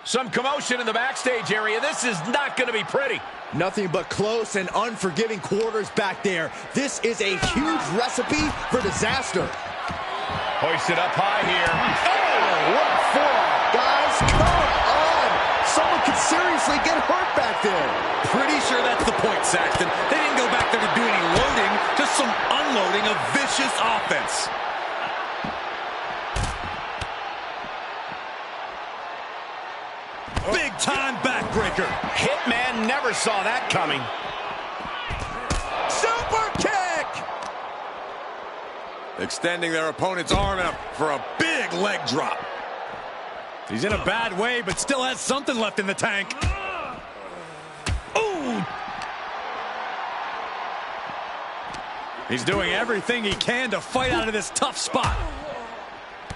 Some commotion in the backstage area. This is not going to be pretty. Nothing but close and unforgiving quarters back there. This is a huge recipe for disaster. Hoisted up high here. Oh, what a forearm. Guys, come on. Someone could seriously get hurt back there. Pretty sure that's the point, Saxton. They didn't go back there to do any loading, just some unloading of vicious offense. Big-time backbreaker. Hitman never saw that coming. Super kick! Extending their opponent's arm out for a big leg drop. He's in a bad way, but still has something left in the tank. Ooh! He's doing everything he can to fight out of this tough spot.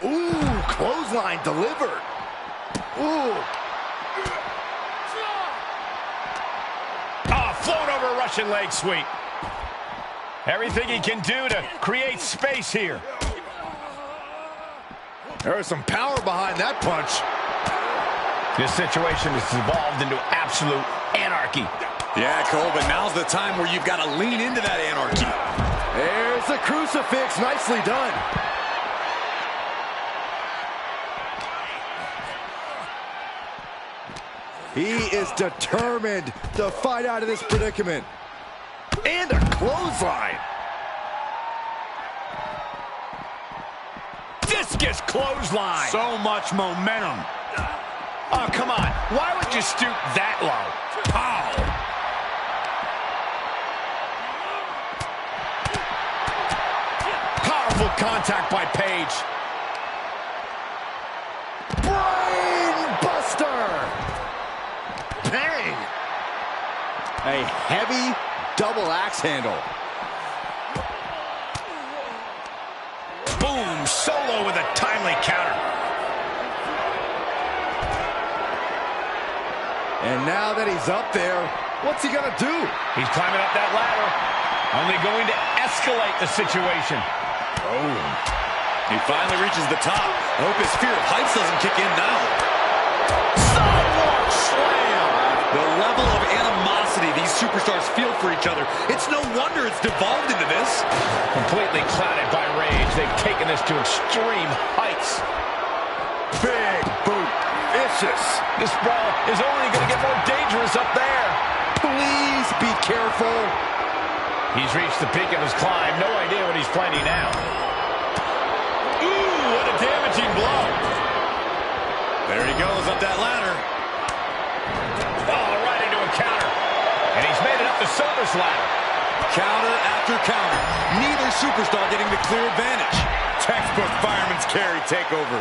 Ooh, clothesline delivered. Ooh. Float over Russian leg sweep. Everything he can do to create space here. There is some power behind that punch. This situation has evolved into absolute anarchy. Yeah, Cole, but now's the time where you've got to lean into that anarchy. There's the crucifix. Nicely done. He is determined to fight out of this predicament. And a clothesline. Discus clothesline. So much momentum. Oh, come on. Why would you stoop that low? Pow! Powerful contact by Paige. Brain buster. Bang! A heavy double axe handle. Boom! Solo with a timely counter. And now that he's up there, what's he gonna do? He's climbing up that ladder. Only going to escalate the situation. Oh. He finally reaches the top. I hope his fear of heights doesn't kick in now. Sidewalk slam! The level of animosity these superstars feel for each other, it's no wonder it's devolved into this. Completely clouded by rage, they've taken this to extreme heights. Big boot. Vicious. This brawl is only going to get more dangerous up there. Please be careful. He's reached the peak of his climb. No idea what he's planning now. Ooh, what a damaging blow. There he goes up that ladder. Oh, right into a counter. And he's made it up the service ladder. Counter after counter. Neither superstar getting the clear advantage. Textbook fireman's carry takeover.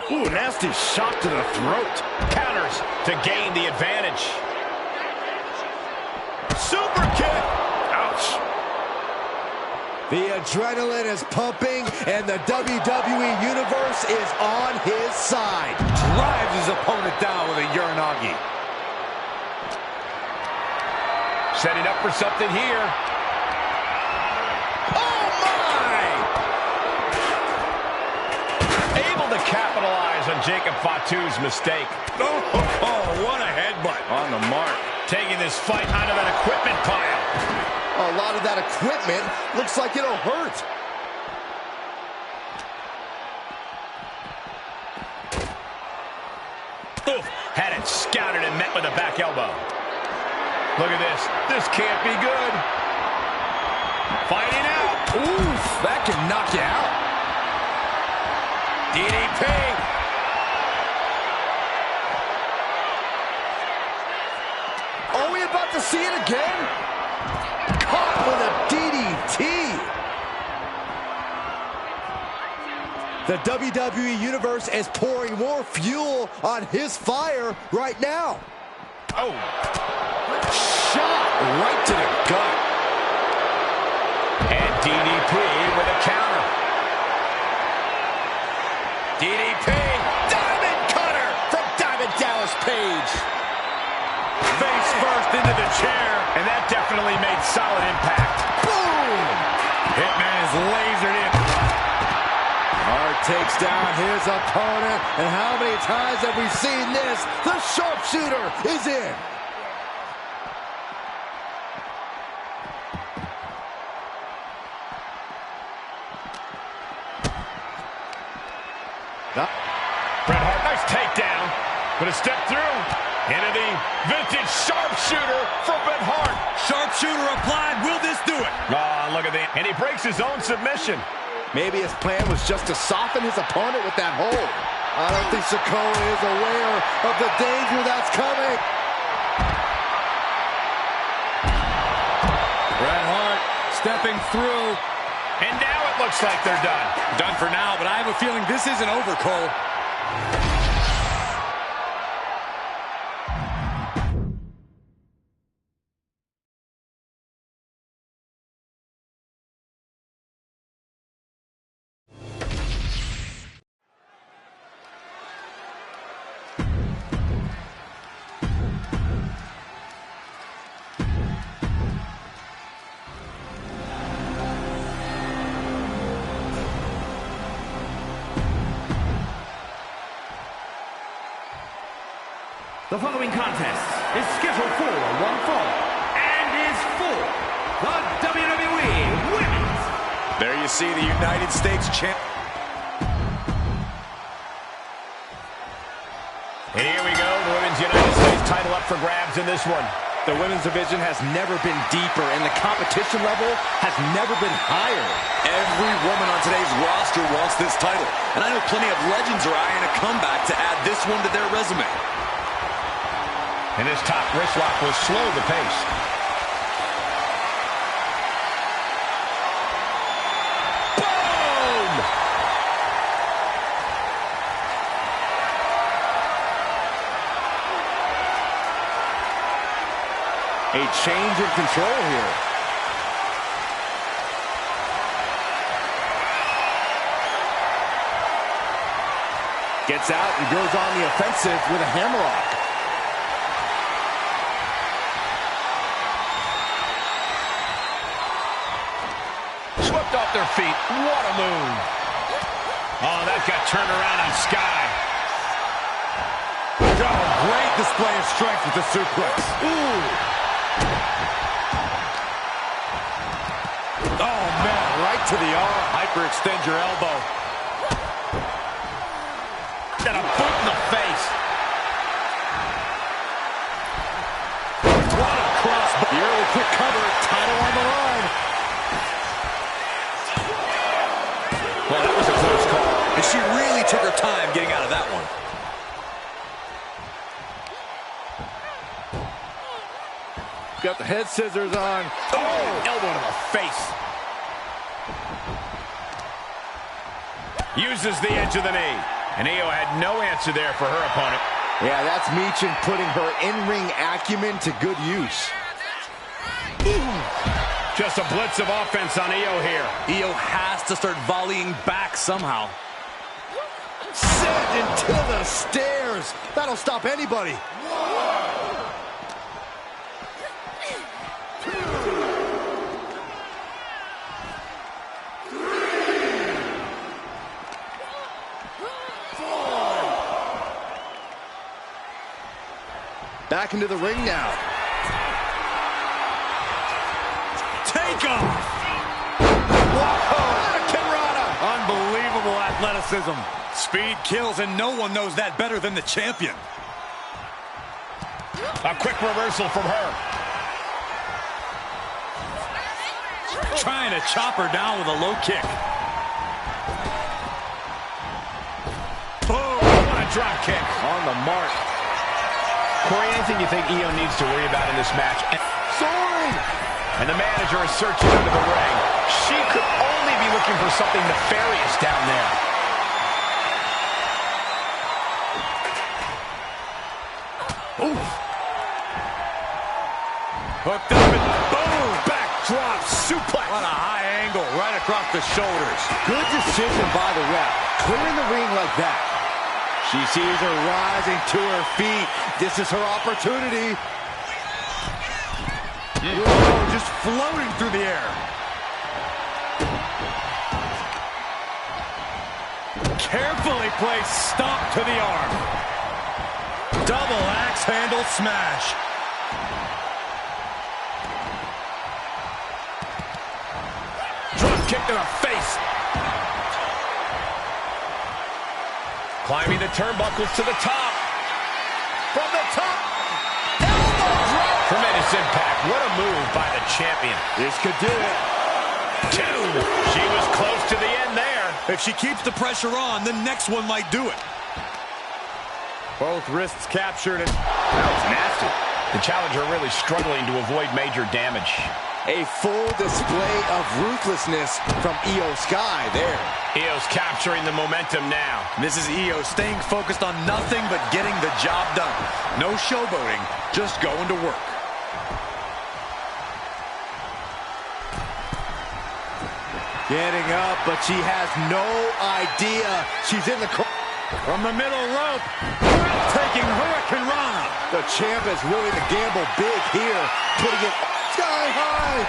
Ooh, nasty shot to the throat. Counters to gain the advantage. Super kick. Ouch. The adrenaline is pumping, and the WWE Universe is on his side. Drives his opponent down with a Uranagi. Setting up for something here. Oh, my! Able to capitalize on Jacob Fatu's mistake. Oh, what a headbutt. On the mark. Taking this fight out of that equipment pile. A lot of that equipment looks like it'll hurt. Oof, had it scouted and met with a back elbow. Look at this. This can't be good. Fighting out. Oof, that can knock you out. DDP. Are we about to see it again? Caught with a DDT. The WWE Universe is pouring more fuel on his fire right now. Oh. Shot right to the gut. And DDP with a counter. DDP. Diamond cutter from Diamond Dallas Page. face first into the chair. And that definitely made solid impact. Boom! Hitman is lasered in. Hart takes down his opponent. And how many times have we seen this? The sharpshooter is in. Bret Hart, nice takedown. But a step through into the vintage sharpshooter from Bret Hart. Sharpshooter applied. Will this do it? Oh, look at that. And he breaks his own submission. Maybe his plan was just to soften his opponent with that hold. I don't think Sikoa is aware of the danger that's coming. Bret Hart stepping through. And now it looks like they're done. Done for now, but I have a feeling this isn't over, Cole. The following contest is scheduled for one fall and is for the WWE Women's. There you see the United States champ. And here we go, the Women's United States title up for grabs in this one. The women's division has never been deeper, and the competition level has never been higher. Every woman on today's roster wants this title, and I know plenty of legends are eyeing a comeback to add this one to their resume. And this top wrist lock will slow the pace. Boom! A change in control here. Gets out and goes on the offensive with a hammerlock. Swept off their feet. What a move. Oh, that got turned around on Sky. Oh, great display of strength with the suplex. Ooh. Oh, man, right to the arm. Hyperextend your elbow. Got a boot in the face. What a cross. The early quick cover, title on the line. Well, that was a close call. And she really took her time getting out of that one. Got the head scissors on. Oh, elbow to the face. Uses the edge of the knee. And Io had no answer there for her opponent. Yeah, that's Michin putting her in-ring acumen to good use. Just a blitz of offense on Io here. Io has to start volleying back somehow. Sent into the stairs. That'll stop anybody. Back into the ring now. Take off. Unbelievable athleticism. Speed kills, and no one knows that better than the champion. A quick reversal from her. Trying to chop her down with a low kick. Boom! What a drop kick. On the mark. Corey, anything you think Io needs to worry about in this match? Soaring! And the manager is searching under the ring. She could only be looking for something nefarious down there. Oof. Hooked up and boom! Backdrop suplex. What a high angle right across the shoulders. Good decision by the ref. Clearing the ring like that. She sees her rising to her feet. This is her opportunity. Whoa, just floating through the air. Carefully placed stomp to the arm. Double axe handle smash. Drop kick to the face. Climbing the turnbuckles to the top. From the top. Elbow drop. Tremendous impact. What a move by the champion. This could do it. 2. She was close to the end there. If she keeps the pressure on, the next one might do it. Both wrists captured. And that was nasty. The challenger really struggling to avoid major damage. A full display of ruthlessness from Io Sky there. Io's capturing the momentum now. This is Io staying focused on nothing but getting the job done. No showboating, just going to work. Getting up, but she has no idea she's in the corner. From the middle rope, taking Hurricane Rana. The champ is willing to gamble big here, putting it sky high.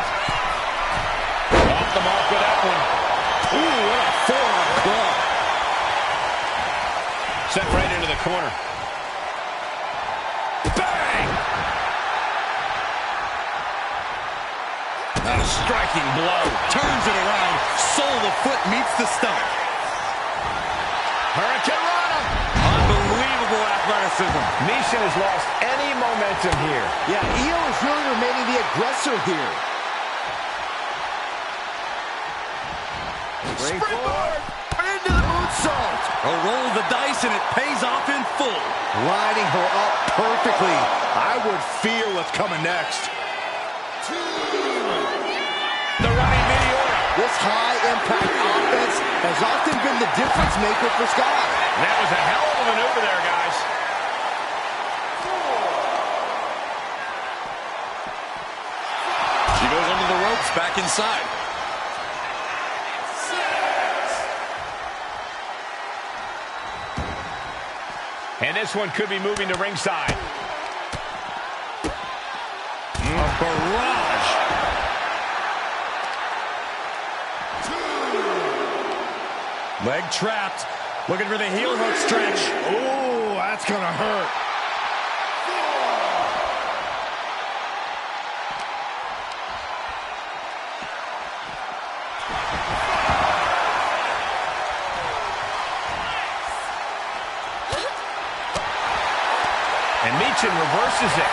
Off the mark with that one. Ooh, what a forearm club. Sent right into the corner. Bang! A striking blow. Turns it around. Sole of foot meets the stump. Hurricane Rana. Unbelievable athleticism. Misha has lost any momentum here. Yeah, Io is really remaining the aggressor here. Springboard. Into the moonsault. A roll of the dice and it pays off in full. Lining her up perfectly. I would fear what's coming next. The running meteor. This high-impact offense has often been the difference maker for Sky. That was a hell of a maneuver there, guys. She goes under the ropes, back inside. And this one could be moving to ringside. A barrage. Leg trapped. Looking for the heel hook stretch. Ooh, that's gonna hurt. And Michin reverses it.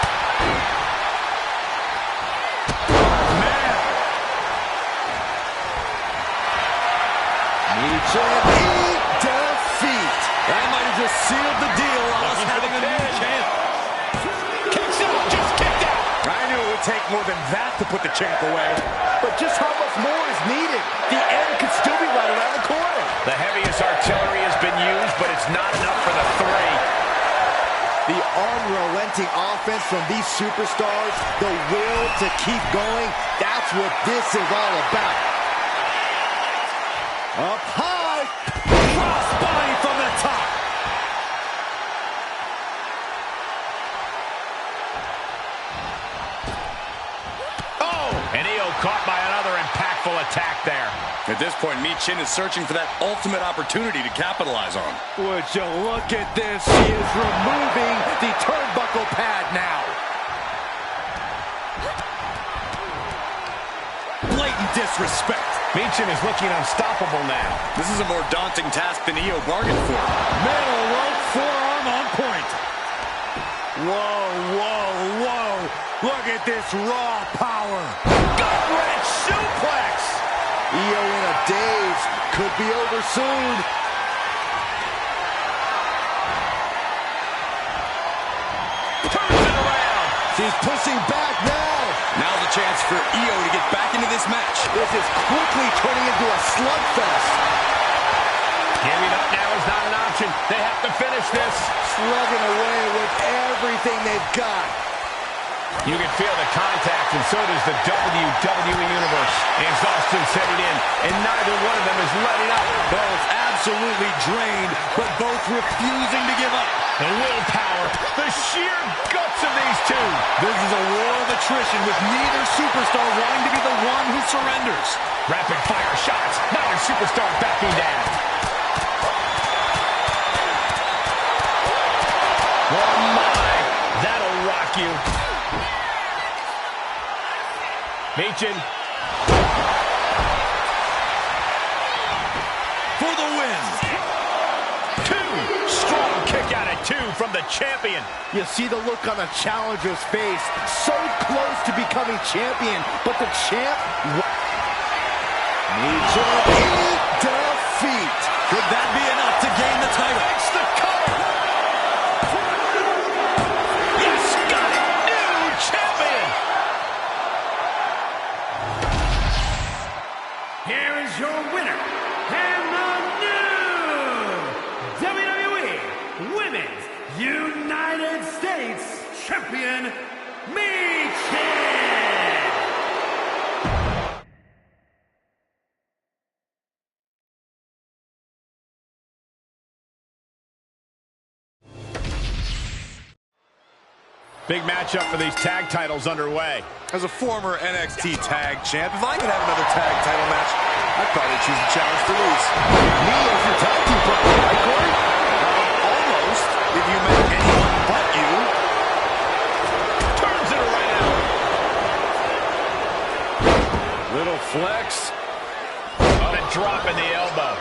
Man. Michin, defeat. That might have just sealed the deal on us Looking for having the a new pin. champ. Kicks out, just kicked out. I knew it would take more than that to put the champ away. But just how much more is needed? The end could still be right around the corner. The heaviest artillery has been used, but it's not enough for the 3. The unrelenting offense from these superstars, the will to keep going, that's what this is all about. Up high. Cross body from the top. Oh! And Io caught by another impactful attack there. At this point, Michin is searching for that ultimate opportunity to capitalize on. Would you look at this? She is removing the turnbuckle pad now. Blatant disrespect. Michin is looking unstoppable now. This is a more daunting task than Io bargained for. Middle rope forearm on point. Whoa, whoa, whoa. Look at this raw power. Gut-wrench suplex. Io in a daze. Could be over soon. Turns it around. She's pushing back now. Now's a chance for Io to get back into this match. This is quickly turning into a slugfest. Giving up now is not an option. They have to finish this. Slugging away with everything they've got. You can feel the contact, and so does the WWE Universe. Exhaustion's headed in, and neither one of them is letting up. Both absolutely drained, but both both refusing to give up. The willpower, the sheer guts of these two. This is a war of attrition with neither superstar wanting to be the one who surrenders. Rapid fire shots. Neither superstar backing down. Oh my, that'll rock you. Meechin. For the win. Two. Strong kick out at two from the champion. You see the look on the challenger's face. So close to becoming champion, but the champ... defeat. Could that be enough to gain the title? Makes the cover. Yes, got it. New champion. Here is your winner, and the new WWE Women's United States Champion, Meechin. Big matchup for these tag titles underway. As a former NXT tag champ, if I could have another tag title match, I'd probably choose a challenge to lose. Me as your tag team partner, right, Corey? Almost, if you make anyone but you. Turns it around. Little flex. Oh, and dropping the elbow.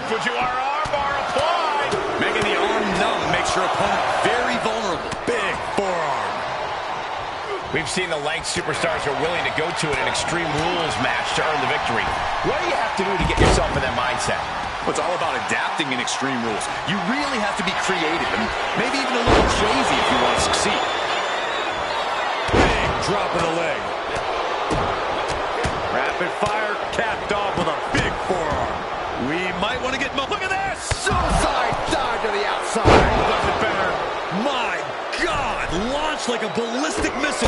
Fujiwara armbar applied. Making the arm numb makes your opponent very vulnerable. Big forearm. We've seen the length superstars are willing to go to in an Extreme Rules match to earn the victory. What do you have to do to get yourself in that mindset? Well, it's all about adapting in Extreme Rules. You really have to be creative and maybe even a little crazy if you want to succeed. Big drop of the leg. Rapid fire capped off with a big forearm. We might want to get... Look at this! Suicide dive to the outside. Does it better. My God! Launched like a ballistic missile.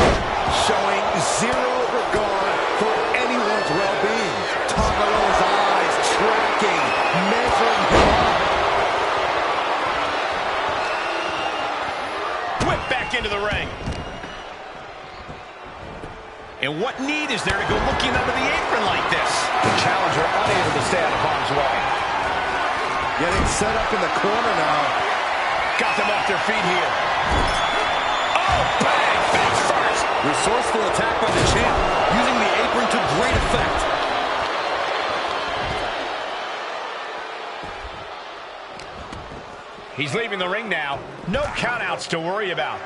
Showing zero regard for anyone's well-being. Tamaro's eyes tracking, measuring him up. Whip back into the ring. And what need is there to go looking under the apron like this? The challenger unable to stay out of harm's way. Getting set up in the corner now. Got them off their feet here. Oh, bang! Face first! Resourceful attack by the champ, using the apron to great effect. He's leaving the ring now. No countouts to worry about.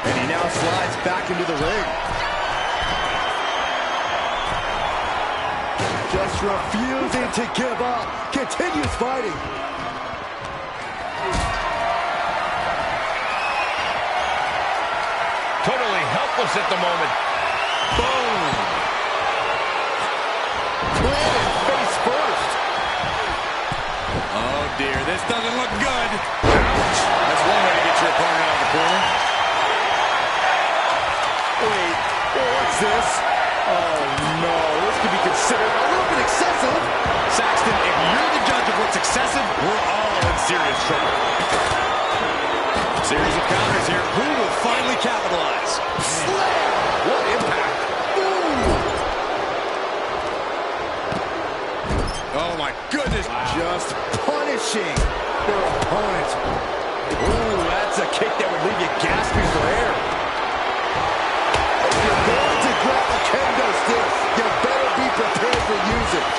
And he now slides back into the ring. Just refusing to give up. Continues fighting. Totally helpless at the moment. Boom. Planted face first. Oh dear, this doesn't look good. Ouch. That's one way to get your opponent out of the corner. Wait, what's this? Oh no, this could be considered a little bit excessive. Saxton, if you're the judge of what's excessive, we're all in serious trouble. Series of counters here. Who will finally capitalize? Slam! What impact! Ooh! Oh my goodness. Just punishing their opponent. Ooh, that's a kick that would leave you gasping for air. If you're going to grab a kendo stick, you better be prepared to use it.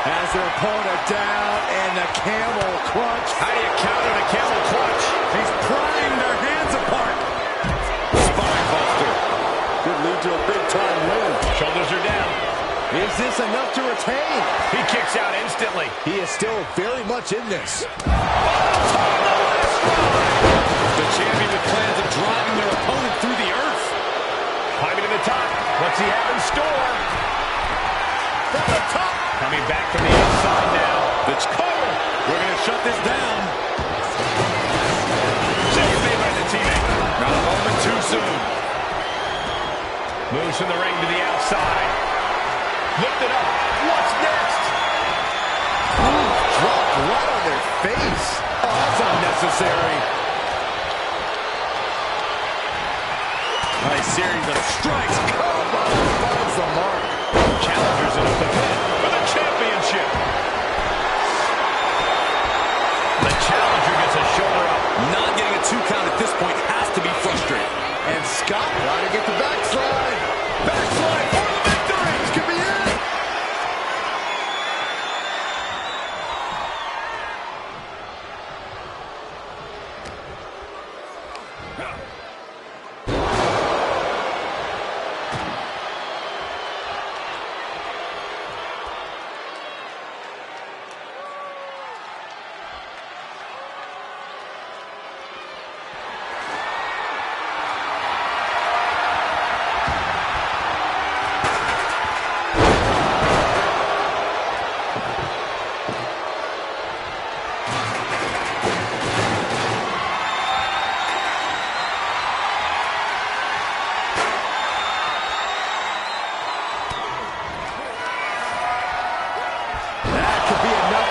Has their opponent down, and the camel clutch. How do you counter the camel clutch? He's prying their hands apart. Spine buster. Could lead to a big-time win. Shoulders are down. Is this enough to retain? He kicks out instantly. He is still very much in this. The champion with plans of driving their opponent through the earth. Climbing to the top. What's he have in store? From the top. Coming back from the outside now. We're going to shut this down. Second made by the teammate. Not a moment too soon. Moves from the ring to the outside. Lifted up. What's next? Ooh, dropped right on their face. Oh, that's unnecessary. Nice series of strikes. Come on, finds the mark. Challengers it up the pin for the championship. The challenger gets a shoulder up. Not getting a 2 count at this point has to be frustrating. And Scott trying to get the backslide. Backslide for the victory. This could be it.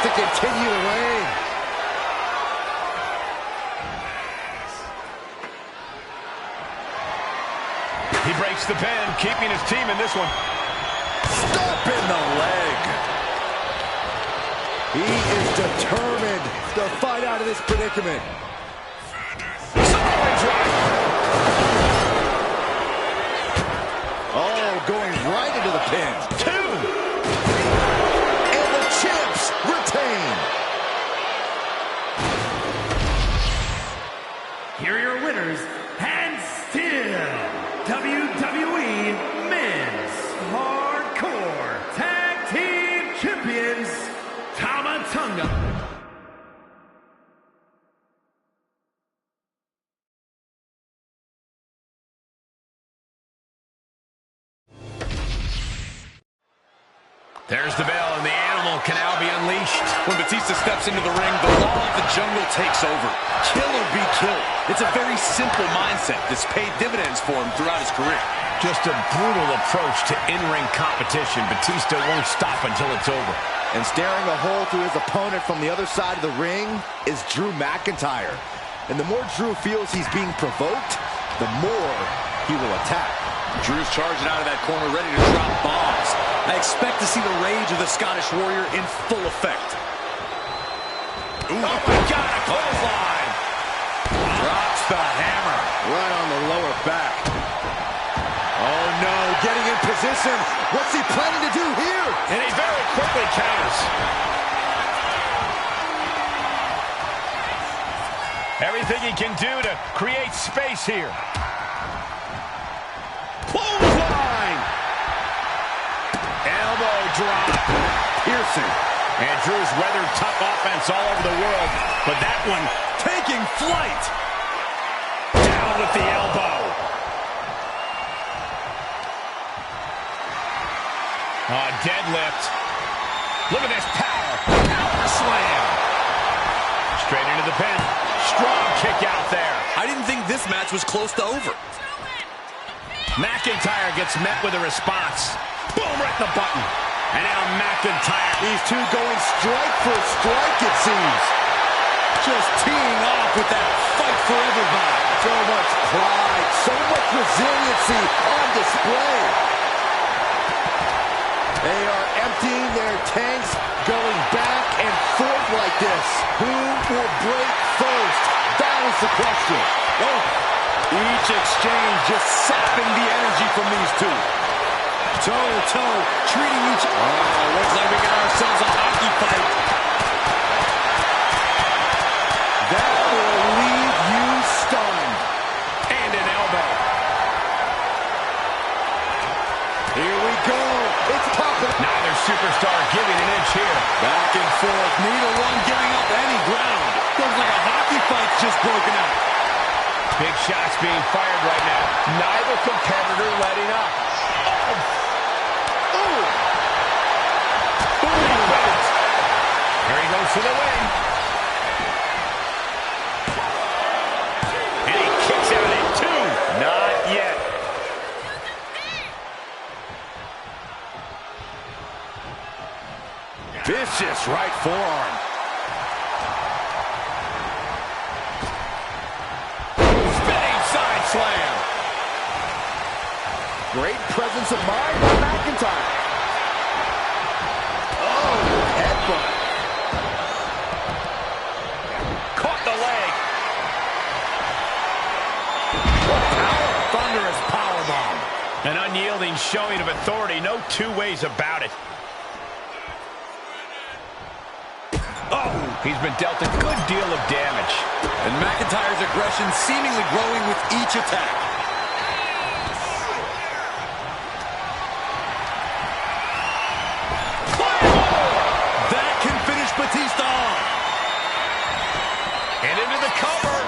To continue the reign. He breaks the pin, keeping his team in this one. Stop in the leg. He is determined to fight out of this predicament. Samoan drop. Oh, going right into the pin. 2. And the champs retain. Here are your winners, and still WWE Men's Hardcore Tag Team Champions, Tama Tonga. There's the bell, and the animal can now be unleashed. When Batista steps into the ring, the law of the jungle takes over. Kill or be killed. It's a very simple mindset that's paid dividends for him throughout his career. Just a brutal approach to in-ring competition. Batista won't stop until it's over. And staring a hole through his opponent from the other side of the ring is Drew McIntyre. And the more Drew feels he's being provoked, the more he will attack. Drew's charging out of that corner, ready to drop bombs. I expect to see the rage of the Scottish Warrior in full effect. Ooh. Oh my God, a clothesline! Drops the hammer. Right on the lower back. Oh no, getting in position. What's he planning to do here? And he very quickly counters. Everything he can do to create space here. Clothesline! Elbow drop. Piercing. And Drew's weathered tough offense all over the world, but that one Taking flight. down with the elbow. Deadlift. Look at this power. Power slam. Straight into the pin. Strong kick out there. I didn't think this match was close to over. McIntyre gets met with a response. Boom, right in the button. And now McIntyre. These two going strike for strike, it seems. Just teeing off with that fight forever vibe. So much pride, so much resiliency on display. They are emptying their tanks, going back and forth like this. Who will break first? That is the question. Oh, each exchange just sapping the energy from these two. Toe-to-toe, treating each... Oh, looks like we got ourselves a hockey fight. That will leave you stunned. And an elbow. Here we go. It's popping. Neither superstar giving an inch here. Back and forth, neither one giving up any ground. Looks like a hockey fight's just broken out. Big shots being fired right now. Neither competitor letting up. Oh! Ooh! Boom! Here he goes for the win. And he kicks out at 2. Not yet. Vicious right forearm. Spinning side slam. Great presence of mind by McIntyre. Oh, headbutt. Caught the leg. Thunderous powerbomb. An unyielding showing of authority. No two ways about it. Oh, he's been dealt a good deal of damage. And McIntyre's aggression seemingly growing with each attack. That can finish Batista off. And into the cover.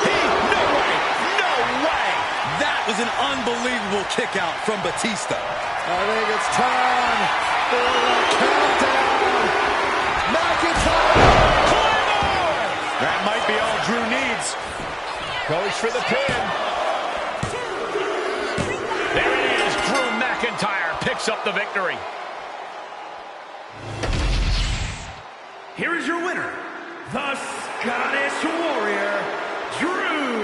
No way. No way. That was an unbelievable kick out from Batista. I think it's time for the countdown. McIntyre! That might be all Drew needs. Goes for the pin. There it is. Drew McIntyre picks up the victory. Here is your winner, the Scottish Warrior, Drew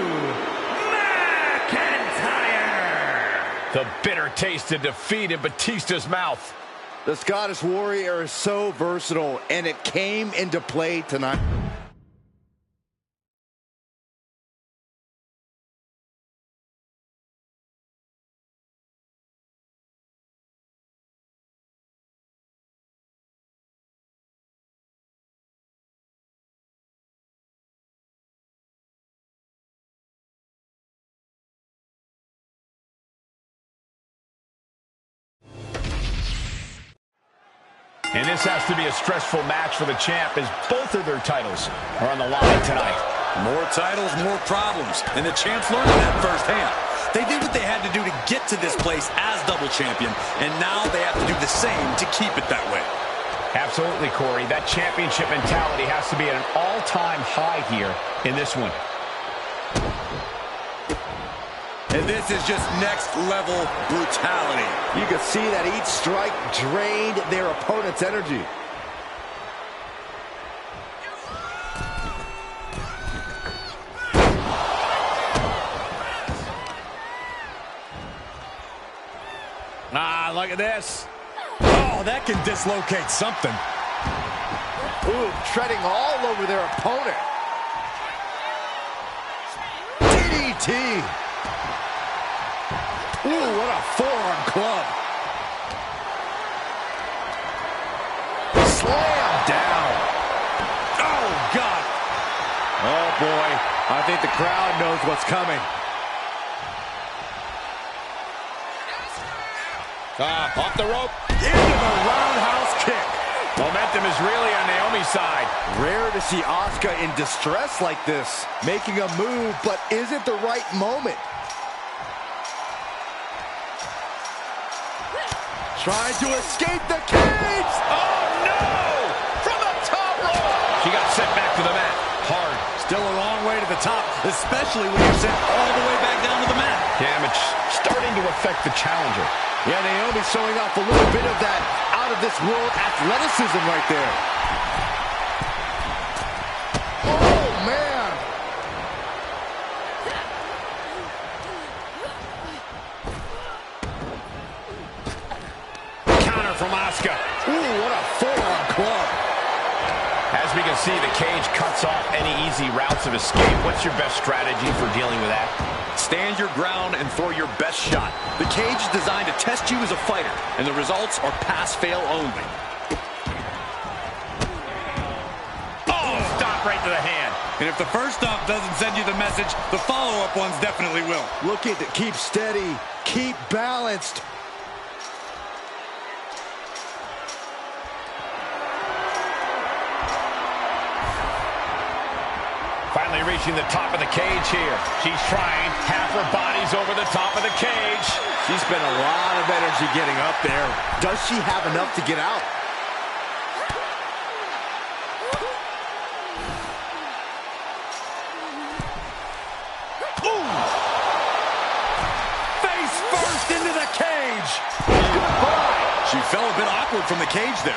McIntyre. The bitter taste of defeat in Batista's mouth. The Scottish Warrior is so versatile, and it came into play tonight. And this has to be a stressful match for the champ as both of their titles are on the line tonight. More titles, more problems. And the champ's learning that firsthand. They did what they had to do to get to this place as double champion, and now they have to do the same to keep it that way. Absolutely, Corey. That championship mentality has to be at an all-time high here in this one. And this is just next-level brutality. You can see that each strike drained their opponent's energy. Ah, look at this. Oh, that can dislocate something. Ooh, treading all over their opponent. DDT. Ooh, what a forearm club. Slam down. Oh, God. Oh, boy. I think the crowd knows what's coming. Off the rope. Into the roundhouse kick. Momentum is really on Naomi's side. Rare to see Asuka in distress like this. Making a move, but is it the right moment? Trying to escape the cage! Oh, no! From the top rope! She got sent back to the mat. Hard. Still a long way to the top, especially when you're sent all the way back down to the mat. Damage starting to affect the challenger. Yeah, Naomi's showing off a little bit of that out-of-this-world athleticism right there. Oh, man! Counter from Asuka. Ooh, what a forearm club. As we can see, the cage cuts off any easy routes of escape. What's your best strategy for dealing with that? Stand your ground and throw your best shot. The cage is designed to test you as a fighter, and the results are pass-fail only. Oh, stop right to the hand. And if the first stop doesn't send you the message, the follow-up ones definitely will. Looking to keep steady, keep balanced. Finally reaching the top of the cage here. She's trying. Half her body's over the top of the cage. She spent a lot of energy getting up there. Does she have enough to get out? Ooh! Face first into the cage. Goodbye. She fell a bit awkward from the cage there.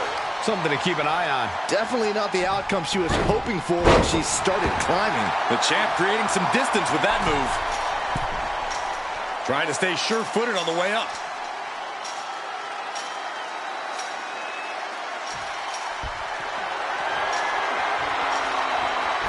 Something to keep an eye on. Definitely not the outcome she was hoping for when she started climbing. The champ creating some distance with that move. Trying to stay sure-footed on the way up.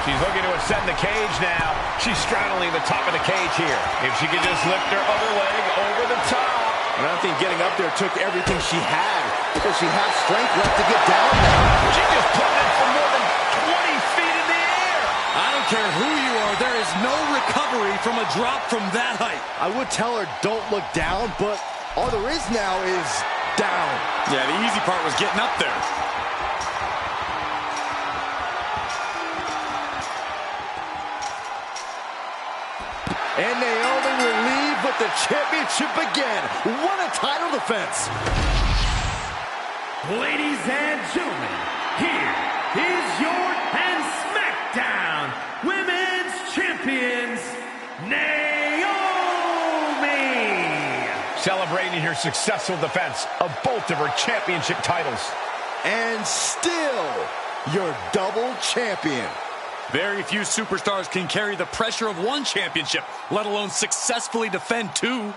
She's looking to ascend the cage now. She's straddling the top of the cage here. If she could just lift her other leg over the top. And I think getting up there took everything she had. Because she has strength left to get down now. She just plummeted from more than 20 feet in the air. I don't care who you are, there is no recovery from a drop from that height. I would tell her don't look down, but all there is now is down. Yeah, the easy part was getting up there. And Naomi will leave with the championship again. What a title defense. Ladies and gentlemen, here is your and Smackdown Women's Champions, Naomi. Celebrating her successful defense of both of her championship titles. And still your double champion. Very few superstars can carry the pressure of one championship, let alone successfully defend two.